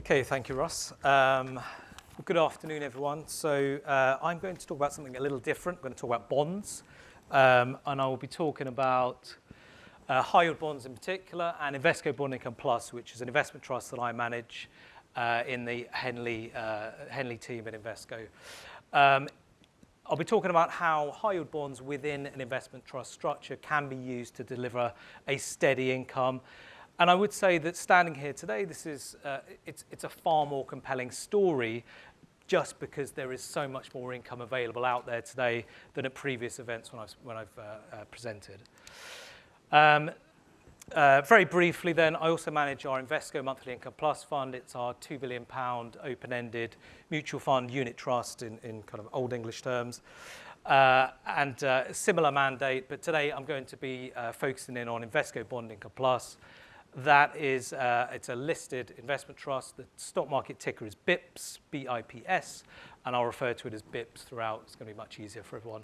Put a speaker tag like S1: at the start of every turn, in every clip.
S1: Okay, thank you, Ross. Good afternoon, everyone. So I'm going to talk about something a little different. I'm going to talk about bonds, and I will be talking about high-yield bonds in particular, and Invesco Bond Income Plus, which is an investment trust that I manage in the Henley team at Invesco. I'll be talking about how high-yield bonds within an investment trust structure can be used to deliver a steady income. And I would say that standing here today, this is it's a far more compelling story, just because there is so much more income available out there today than at previous events when I've presented. Very briefly, then, I also manage our Invesco Monthly Income Plus fund. It's our £2 billion open-ended mutual fund unit trust in kind of old English terms. And similar mandate, but today I'm going to be focusing in on Invesco Bond Income Plus. That is, it's a listed investment trust. The stock market ticker is BIPS, B-I-P-S, and I'll refer to it as BIPS throughout. It's going to be much easier for everyone.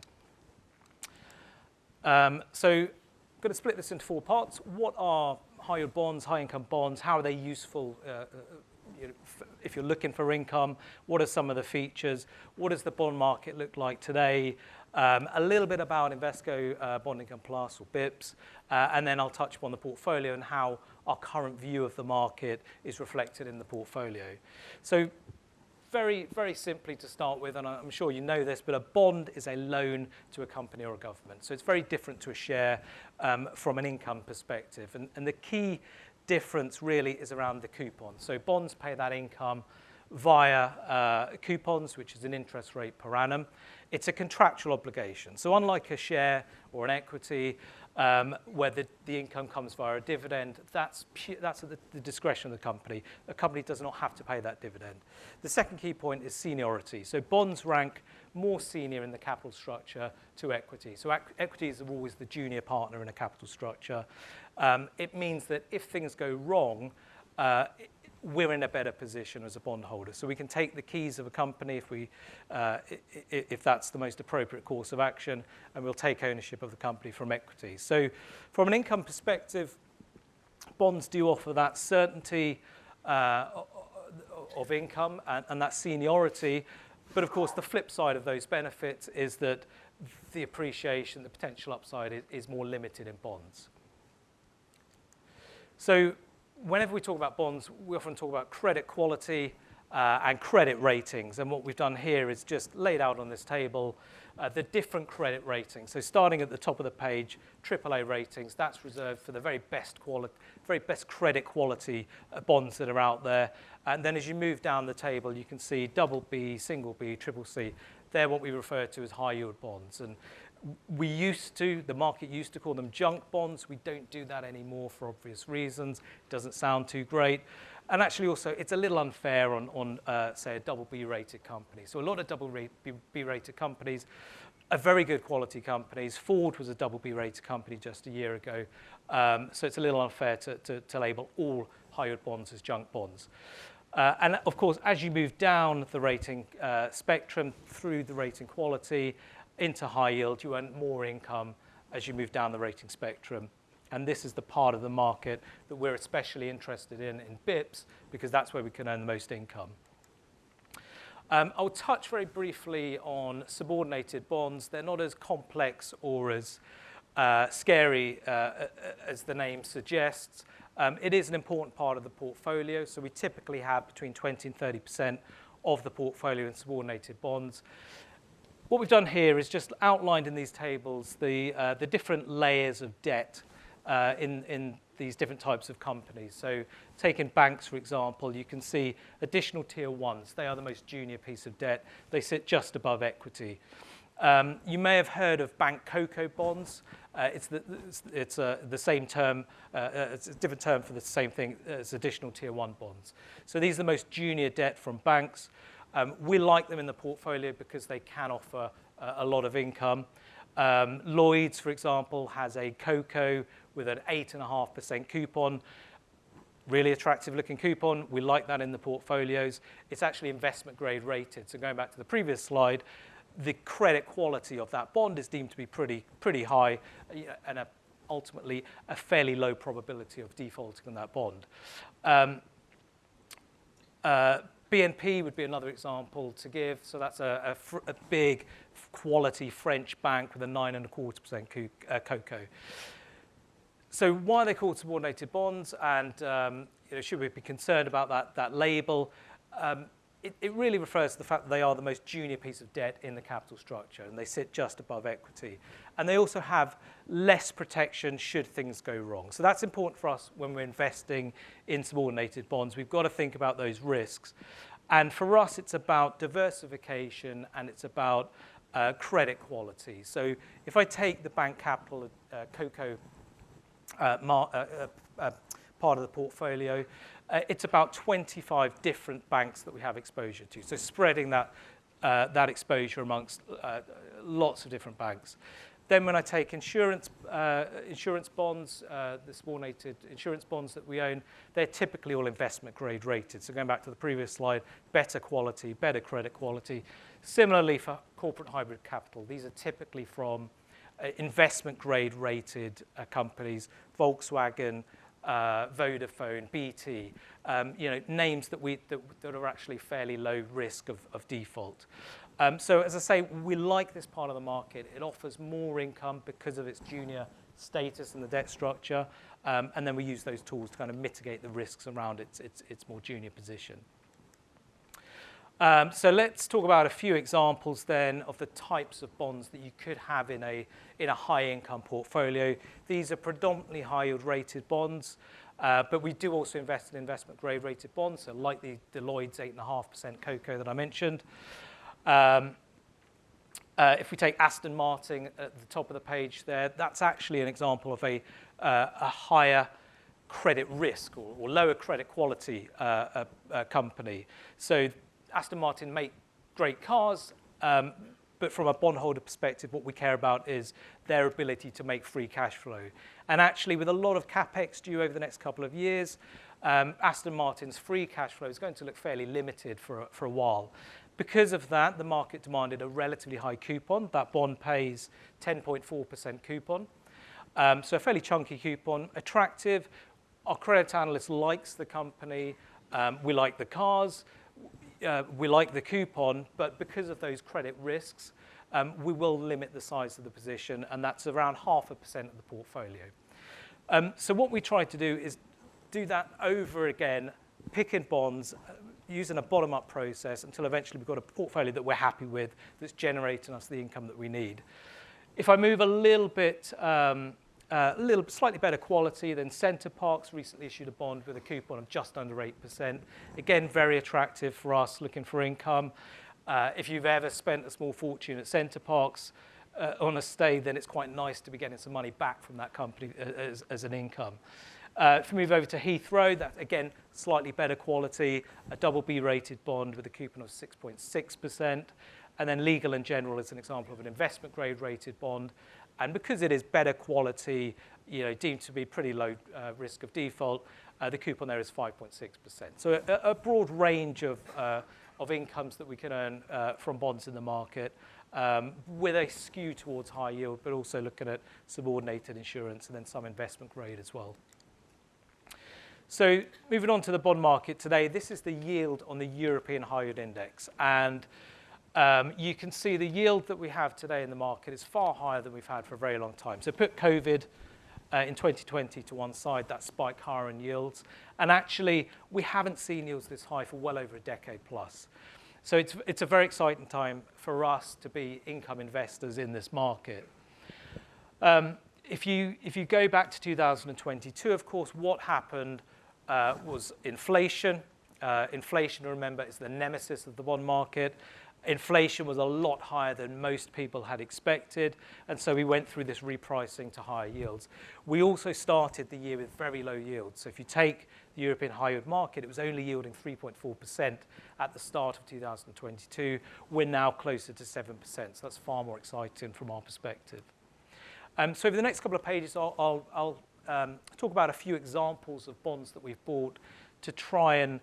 S1: So I'm going to split this into four parts. What are high-yield bonds, high-income bonds? How are they useful if you're looking for income? What are some of the features? What does the bond market look like today? A little bit about Invesco Bond Income Plus, or BIPS, and then I'll touch upon the portfolio and how our current view of the market is reflected in the portfolio. So very, very simply to start with, and I'm sure you know this, but a bond is a loan to a company or a government. So it's very different to a share from an income perspective. And the key difference really is around the coupon. So bonds pay that income via coupons, which is an interest rate per annum. It's a contractual obligation. So unlike a share or an equity, where the income comes via a dividend, that's at the discretion of the company. A company does not have to pay that dividend. The second key point is seniority. So bonds rank more senior in the capital structure to equity. So equities are always the junior partner in a capital structure. It means that if things go wrong, we're in a better position as a bondholder. So we can take the keys of a company if that's the most appropriate course of action, and we'll take ownership of the company from equity. So from an income perspective, bonds do offer that certainty of income and that seniority. But of course, the flip side of those benefits is that the appreciation, the potential upside is more limited in bonds. So whenever we talk about bonds, we often talk about credit quality and credit ratings. And what we've done here is just laid out on this table the different credit ratings. So starting at the top of the page, AAA ratings, that's reserved for the very best credit quality bonds that are out there. And then as you move down the table, you can see double B, single B, triple C. They're what we refer to as high-yield bonds. And the market used to call them junk bonds. We don't do that anymore for obvious reasons. It doesn't sound too great. And actually also, it's a little unfair on say, a double B rated company. So a lot of double B rated companies are very good quality companies. Ford was a double B rated company just a year ago. So it's a little unfair to label all high-yield bonds as junk bonds. And of course, as you move down the rating spectrum through the rating quality, into high yield, you earn more income as you move down the rating spectrum. And this is the part of the market that we're especially interested in BIPS, because that's where we can earn the most income. I'll touch very briefly on subordinated bonds. They're not as complex or as scary as the name suggests. It is an important part of the portfolio, so we typically have between 20 and 30% of the portfolio in subordinated bonds. What we've done here is just outlined in these tables the different layers of debt in these different types of companies. So taking banks, for example, you can see additional tier ones. They are the most junior piece of debt. They sit just above equity. You may have heard of bank cocoa bonds. It's the same term. It's a different term for the same thing as additional tier one bonds. So these are the most junior debt from banks. We like them in the portfolio because they can offer a lot of income. Lloyd's, for example, has a cocoa with an 8.5% coupon. Really attractive looking coupon. We like that in the portfolios. It's actually investment grade rated. So going back to the previous slide, the credit quality of that bond is deemed to be pretty high, and ultimately a fairly low probability of defaulting on that bond. BNP would be another example to give. So that's a big quality French bank with a 9.25% cocoa. So why are they called subordinated bonds, and should we be concerned about that label? It really refers to the fact that they are the most junior piece of debt in the capital structure, and they sit just above equity. And they also have less protection should things go wrong. So that's important for us when we're investing in subordinated bonds. We've got to think about those risks. And for us, it's about diversification, and it's about credit quality. So if I take the bank capital cocoa part of the portfolio, it's about 25 different banks that we have exposure to. So spreading that exposure amongst lots of different banks. Then when I take insurance bonds, the subordinated insurance bonds that we own, they're typically all investment grade rated. So going back to the previous slide, better quality, better credit quality. Similarly for corporate hybrid capital, these are typically from investment grade rated companies, Volkswagen, Vodafone, BT, names that are actually fairly low risk of default. So as I say, we like this part of the market. It offers more income because of its junior status in the debt structure, and then we use those tools to kind of mitigate the risks around its more junior position. So let's talk about a few examples then of the types of bonds that you could have in a high-income portfolio. These are predominantly high-yield rated bonds, but we do also invest in investment-grade rated bonds, so like the Deloitte's 8.5% cocoa that I mentioned. If we take Aston Martin at the top of the page there, that's actually an example of a higher credit risk or lower credit quality company. So Aston Martin make great cars, but from a bondholder perspective, what we care about is their ability to make free cash flow. And actually, with a lot of capex due over the next couple of years, Aston Martin's free cash flow is going to look fairly limited for a while. Because of that, the market demanded a relatively high coupon. That bond pays 10.4% coupon. So a fairly chunky coupon, attractive. Our credit analyst likes the company. We like the cars. We like the coupon, but because of those credit risks, we will limit the size of the position, and that's around 0.5% of the portfolio. So what we try to do is do that over again, picking bonds, using a bottom-up process until eventually we've got a portfolio that we're happy with that's generating us the income that we need. If I move a little bit, slightly better quality, then Center Parcs recently issued a bond with a coupon of just under 8%. Again, very attractive for us looking for income. If you've ever spent a small fortune at Center Parcs on a stay, then it's quite nice to be getting some money back from that company as an income. If we move over to Heathrow, that again, slightly better quality, a BB rated bond with a coupon of 6.6%. And then Legal & General is an example of an investment grade rated bond. And because it is better quality, deemed to be pretty low risk of default, the coupon there is 5.6%. So a broad range of incomes that we can earn from bonds in the market, with a skew towards high yield, but also looking at subordinated insurance and then some investment grade as well. So moving on to the bond market today, this is the yield on the European High Yield Index. And you can see the yield that we have today in the market is far higher than we've had for a very long time. So put COVID in 2020 to one side, that spike higher in yields. And actually, we haven't seen yields this high for well over a decade plus. So it's a very exciting time for us to be income investors in this market. If you go back to 2022, of course, what happened was inflation. Inflation, remember, is the nemesis of the bond market. Inflation was a lot higher than most people had expected, and so we went through this repricing to higher yields. We also started the year with very low yields. So if you take the European high yield market, it was only yielding 3.4% at the start of 2022. We're now closer to 7%, so that's far more exciting from our perspective. So over the next couple of pages, I'll talk about a few examples of bonds that we've bought to try and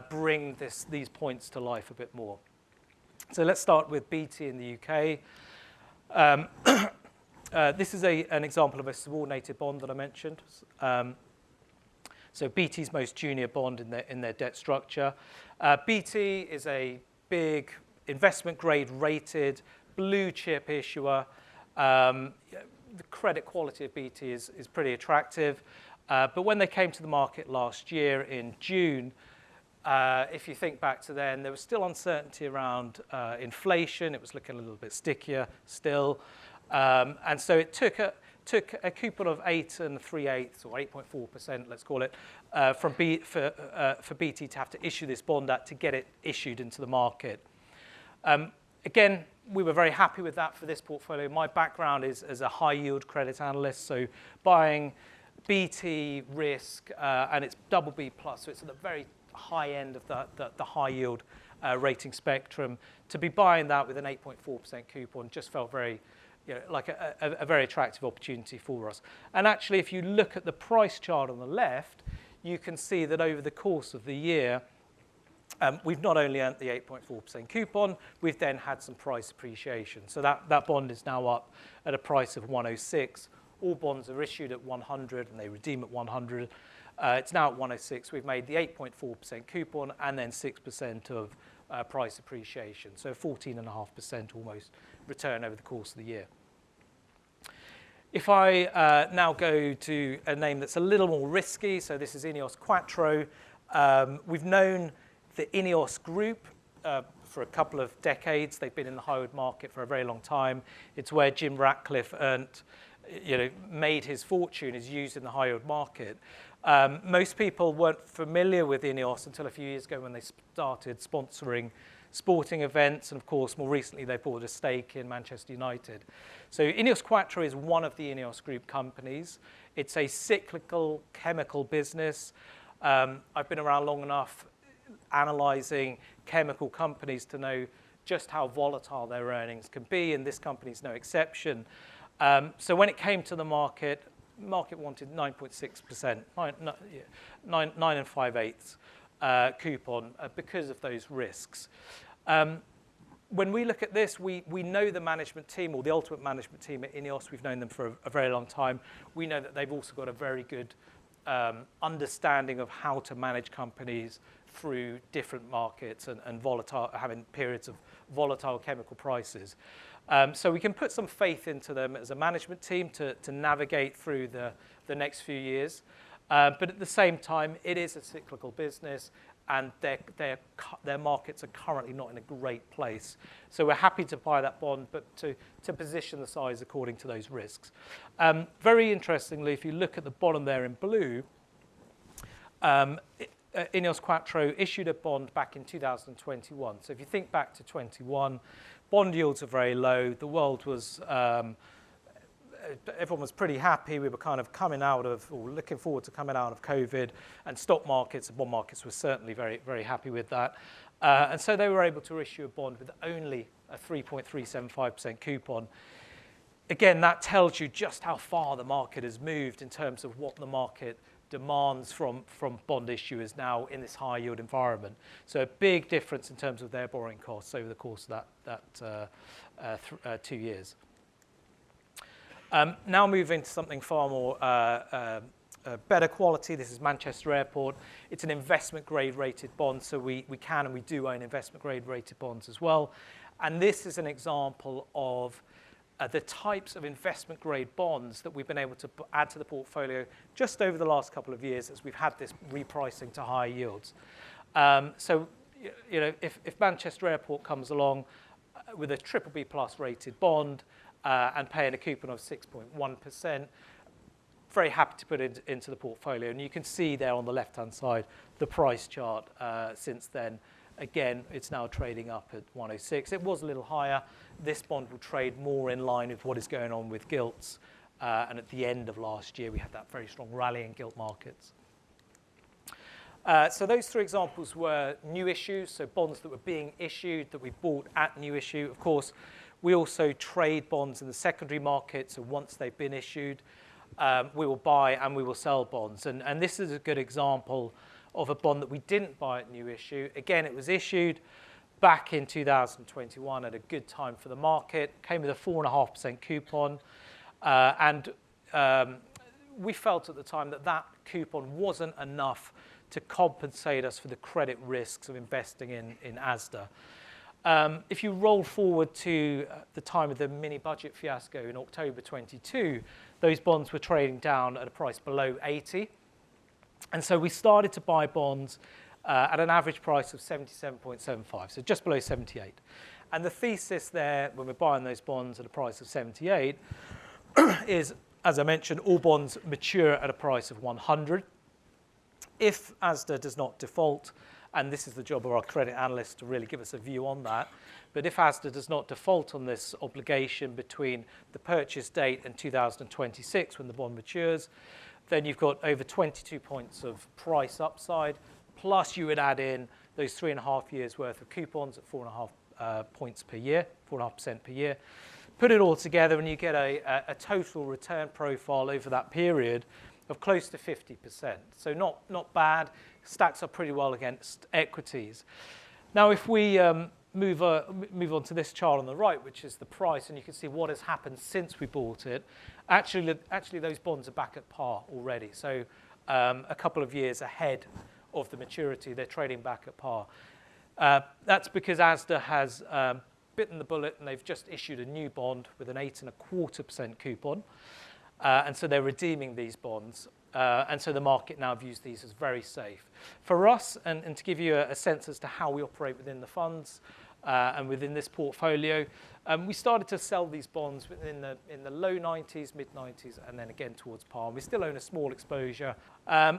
S1: bring these points to life a bit more. So let's start with BT in the UK. This is an example of a subordinated bond that I mentioned. so BT's most junior bond in their debt structure. BT is a big investment grade rated blue chip issuer. The credit quality of BT is pretty attractive. But when they came to the market last year in June, if you think back to then, there was still uncertainty around inflation. It was looking a little bit stickier still. And so it took a coupon of 8 3/8 or 8.4%, let's call it, for BT to have to issue this bond to get it issued into the market. Again, we were very happy with that for this portfolio. My background is as a high yield credit analyst, so buying BT risk, and it's BB+, so it's at the very high end of the high yield rating spectrum. To be buying that with an 8.4% coupon just felt very, like a very attractive opportunity for us. And actually, if you look at the price chart on the left, you can see that over the course of the year, we've not only earned the 8.4% coupon, we've then had some price appreciation. So that bond is now up at a price of 106. All bonds are issued at 100 and they redeem at 100. It's now at 106. We've made the 8.4% coupon and then 6% of price appreciation. So 14.5% almost return over the course of the year. If I now go to a name that's a little more risky, so this is Ineos Quattro. We've known the Ineos group for a couple of decades. They've been in the high yield market for a very long time. It's where Jim Ratcliffe made his fortune, is used in the high yield market. Most people weren't familiar with Ineos until a few years ago when they started sponsoring sporting events, and of course more recently they bought a stake in Manchester United. So Ineos Quattro is one of the Ineos group companies. It's a cyclical chemical business. I've been around long enough analysing chemical companies to know just how volatile their earnings can be, and this company is no exception. So when it came to the market wanted 9.6%, 9 5/8 coupon because of those risks. When we look at this, we know the management team, or the ultimate management team at Ineos. We've known them for a very long time. We know that they've also got a very good understanding of how to manage companies through different markets and volatile, having periods of volatile chemical prices. So we can put some faith into them as a management team to navigate through the next few years. But at the same time, it is a cyclical business, and their markets are currently not in a great place. So we're happy to buy that bond, but to position the size according to those risks. Very interestingly, if you look at the bottom there in blue, Ineos Quattro issued a bond back in 2021. So if you think back to 21, bond yields are very low. The world was, everyone was pretty happy. We were kind of coming out of, or looking forward to coming out of COVID, and stock markets and bond markets were certainly very, very happy with that. And so they were able to issue a bond with only a 3.375% coupon. Again, that tells you just how far the market has moved in terms of what the market demands from bond issuers now in this high yield environment. So a big difference in terms of their borrowing costs over the course of that 2 years. Now moving to something far more better quality. This is Manchester Airport. It's an investment grade rated bond, so we can and we do own investment grade rated bonds as well. And this is an example of the types of investment grade bonds that we've been able to add to the portfolio just over the last couple of years as we've had this repricing to higher yields. So, if Manchester Airport comes along with a BBB+ rated bond and paying a coupon of 6.1%, very happy to put it into the portfolio. And you can see there on the left-hand side the price chart since then. Again, it's now trading up at 106. It was a little higher. This bond will trade more in line with what is going on with gilts. And at the end of last year, we had that very strong rally in gilt markets. So those three examples were new issues, so bonds that were being issued that we bought at new issue. Of course, we also trade bonds in the secondary market, so once they've been issued, we will buy and we will sell bonds. And this is a good example of a bond that we didn't buy at new issue. Again, it was issued back in 2021 at a good time for the market, came with a 4.5% coupon, and we felt at the time that coupon wasn't enough to compensate us for the credit risks of investing in Asda. If you roll forward to the time of the mini budget fiasco in October 22, those bonds were trading down at a price below 80. And so we started to buy bonds at an average price of 77.75, so just below 78. And the thesis there, when we're buying those bonds at a price of 78, is, as I mentioned, all bonds mature at a price of 100. If Asda does not default, and this is the job of our credit analysts to really give us a view on that, but if Asda does not default on this obligation between the purchase date and 2026, when the bond matures, then you've got over 22 points of price upside, plus you would add in those 3.5 years worth of coupons at 4.5 points per year, 4.5% per year. Put it all together and you get a total return profile over that period of close to 50%. So not bad, stacks up pretty well against equities. Now if we move on to this chart on the right, which is the price, and you can see what has happened since we bought it. Actually those bonds are back at par already. So a couple of years ahead of the maturity, they're trading back at par. That's because Asda has bitten the bullet and they've just issued a new bond with an 8.25% coupon. And so they're redeeming these bonds. And so the market now views these as very safe. For us, and to give you a sense as to how we operate within the funds and within this portfolio, we started to sell these bonds in the low 90s, mid 90s, and then again towards par. And we still own a small exposure.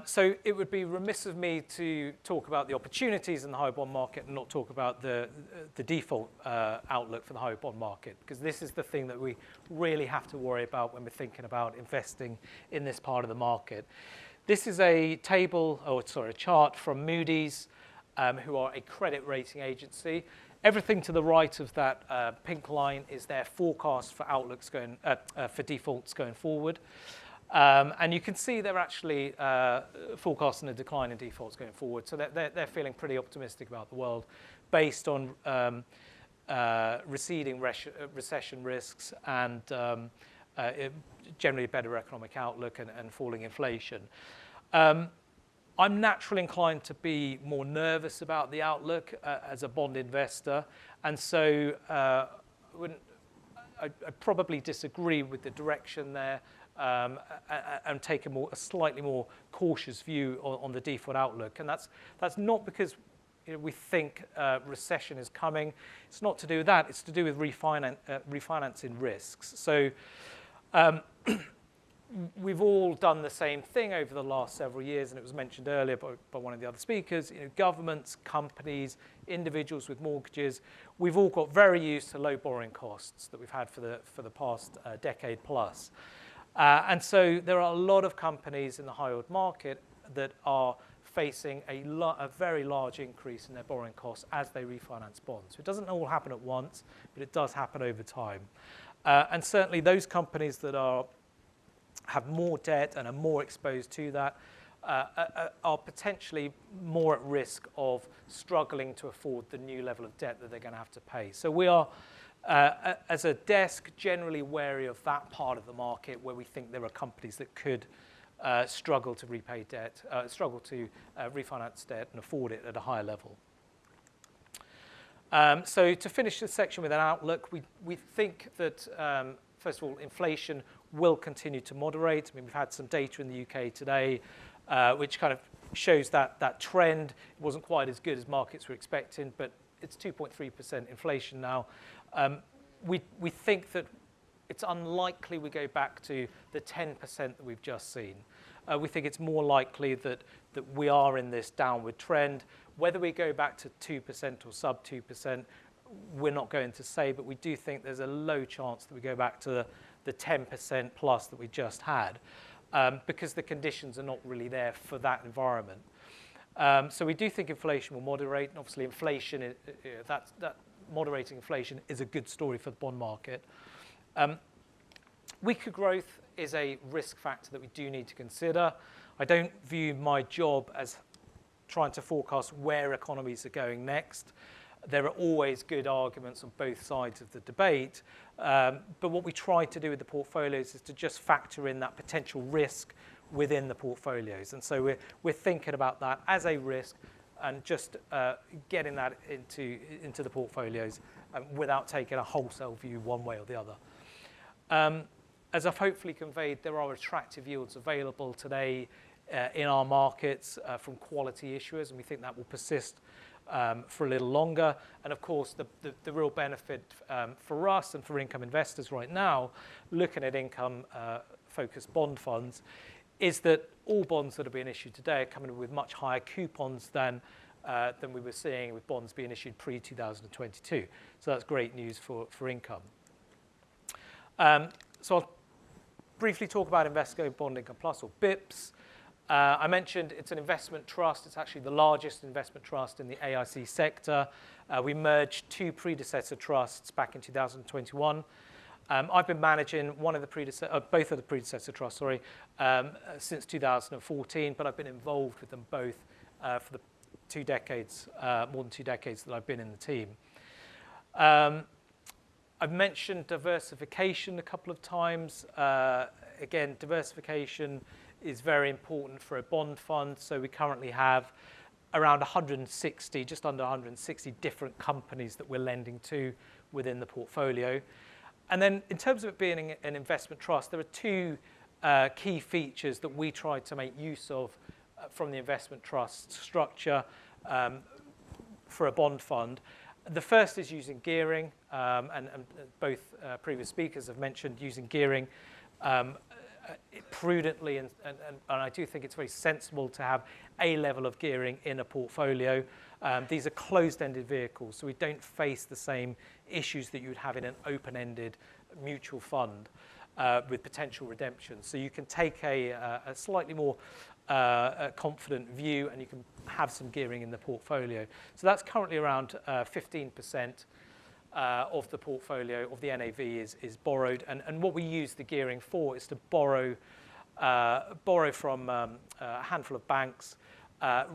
S1: So it would be remiss of me to talk about the opportunities in the high bond market and not talk about the default outlook for the high bond market, because this is the thing that we really have to worry about when we're thinking about investing in this part of the market. This is a chart from Moody's, who are a credit rating agency. Everything to the right of that pink line is their forecast for outlooks for defaults going forward. And you can see they're actually forecasting a decline in defaults going forward. So they're feeling pretty optimistic about the world based on receding recession risks and generally a better economic outlook and falling inflation. I'm naturally inclined to be more nervous about the outlook as a bond investor, and so I'd probably disagree with the direction there and take a slightly more cautious view on the default outlook. And that's not because we think recession is coming. It's not to do with that. It's to do with refinancing risks. So we've all done the same thing over the last several years, and it was mentioned earlier by one of the other speakers. Governments, companies, individuals with mortgages, we've all got very used to low borrowing costs that we've had for the past decade plus. And so there are a lot of companies in the high yield market that are facing a very large increase in their borrowing costs as they refinance bonds. So it doesn't all happen at once, but it does happen over time. And certainly those companies that have more debt and are more exposed to that are potentially more at risk of struggling to afford the new level of debt that they're going to have to pay. So we are, as a desk, generally wary of that part of the market where we think there are companies that could struggle to repay debt, struggle to refinance debt and afford it at a higher level. So to finish this section with an outlook, we think that, first of all, inflation will continue to moderate. I mean, we've had some data in the UK today, which kind of shows that trend. It wasn't quite as good as markets were expecting, but it's 2.3% inflation now. We think that it's unlikely we go back to the 10% that we've just seen. We think it's more likely that we are in this downward trend. Whether we go back to 2% or sub 2%, we're not going to say, but we do think there's a low chance that we go back to the 10% plus that we just had, because the conditions are not really there for that environment. So we do think inflation will moderate, and obviously inflation, that moderating inflation is a good story for the bond market. Weaker growth is a risk factor that we do need to consider. I don't view my job as trying to forecast where economies are going next. There are always good arguments on both sides of the debate, but what we try to do with the portfolios is to just factor in that potential risk within the portfolios. And so we're thinking about that as a risk and just getting that into the portfolios without taking a wholesale view one way or the other. As I've hopefully conveyed, there are attractive yields available today in our markets from quality issuers, and we think that will persist for a little longer. And of course, the real benefit for us and for income investors right now, looking at income-focused bond funds, is that all bonds that are being issued today are coming with much higher coupons than we were seeing with bonds being issued pre-2022. So that's great news for income. So I'll briefly talk about Invesco Bond Income Plus, or BIPS. I mentioned it's an investment trust. It's actually the largest investment trust in the AIC sector. We merged two predecessor trusts back in 2021. I've been managing both of the predecessor trusts, since 2014, but I've been involved with them both for the 2 decades, more than 2 decades that I've been in the team. I've mentioned diversification a couple of times. Again, diversification is very important for a bond fund. So we currently have around 160, just under 160 different companies that we're lending to within the portfolio. And then in terms of it being an investment trust, there are 2 key features that we try to make use of from the investment trust structure for a bond fund. The first is using gearing, and both previous speakers have mentioned using gearing prudently, and I do think it's very sensible to have a level of gearing in a portfolio. These are closed-ended vehicles, so we don't face the same issues that you would have in an open-ended mutual fund with potential redemption. So you can take a slightly more confident view, and you can have some gearing in the portfolio. So that's currently around 15% of the portfolio, of the NAV is borrowed. And what we use the gearing for is to borrow from a handful of banks,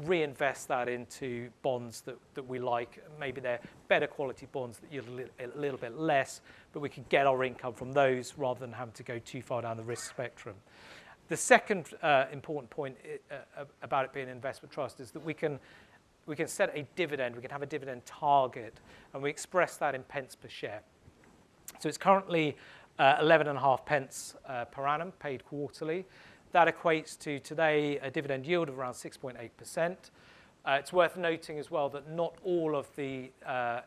S1: reinvest that into bonds that we like. Maybe they're better quality bonds that yield a little bit less, but we can get our income from those rather than having to go too far down the risk spectrum. The second important point about it being an investment trust is that we can set a dividend, we can have a dividend target, and we express that in pence per share. So it's currently 11.5 pence per annum, paid quarterly. That equates to today a dividend yield of around 6.8%. It's worth noting as well that not all of the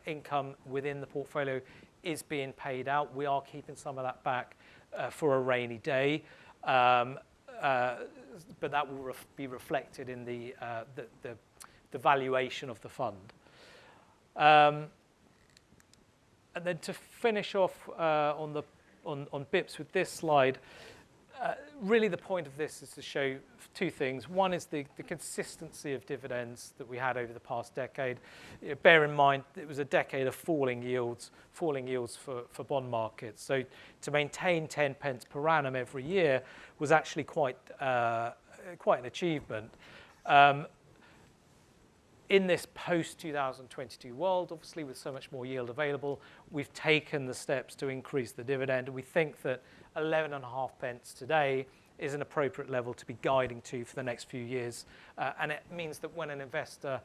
S1: income within the portfolio is being paid out. We are keeping some of that back for a rainy day. But that will be reflected in the valuation of the fund. And then to finish off on BIPS with this slide, really the point of this is to show 2 things. One is the consistency of dividends that we had over the past decade. Bear in mind, it was a decade of falling yields for bond markets. So to maintain 10 pence per annum every year was actually quite an achievement. In this post-2022 world, obviously with so much more yield available, we've taken the steps to increase the dividend. And we think that 11.5 pence today is an appropriate level to be guiding to for the next few years. And it means that when an investor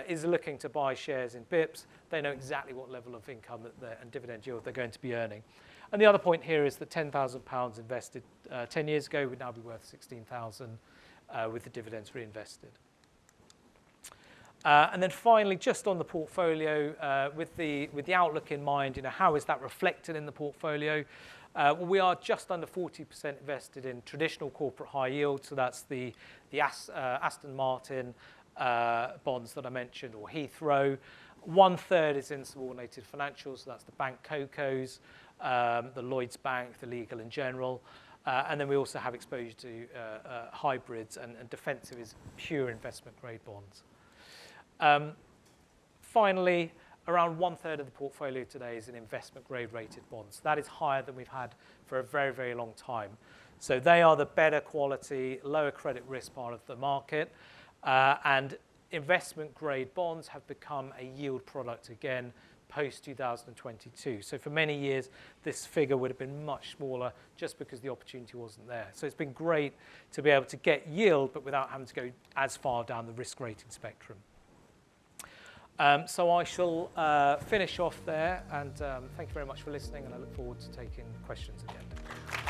S1: is looking to buy shares in BIPS, they know exactly what level of income and dividend yield they're going to be earning. And the other point here is that £10,000 invested 10 years ago would now be worth 16,000 with the dividends reinvested. And then finally, just on the portfolio, with the outlook in mind, how is that reflected in the portfolio? Well, we are just under 40% invested in traditional corporate high yield, so that's the Aston Martin bonds that I mentioned, or Heathrow. 1/3 is in subordinated financials, so that's the bank CoCos, the Lloyds Bank, the Legal and General. And then we also have exposure to hybrids, and defensive is pure investment grade bonds. Finally, around 1/3 of the portfolio today is in investment grade rated bonds. That is higher than we've had for a very, very long time. So they are the better quality, lower credit risk part of the market. And investment grade bonds have become a yield product again post-2022. So for many years, this figure would have been much smaller just because the opportunity wasn't there. So it's been great to be able to get yield, but without having to go as far down the risk rating spectrum. So I shall finish off there, and thank you very much for listening, and I look forward to taking questions at the end.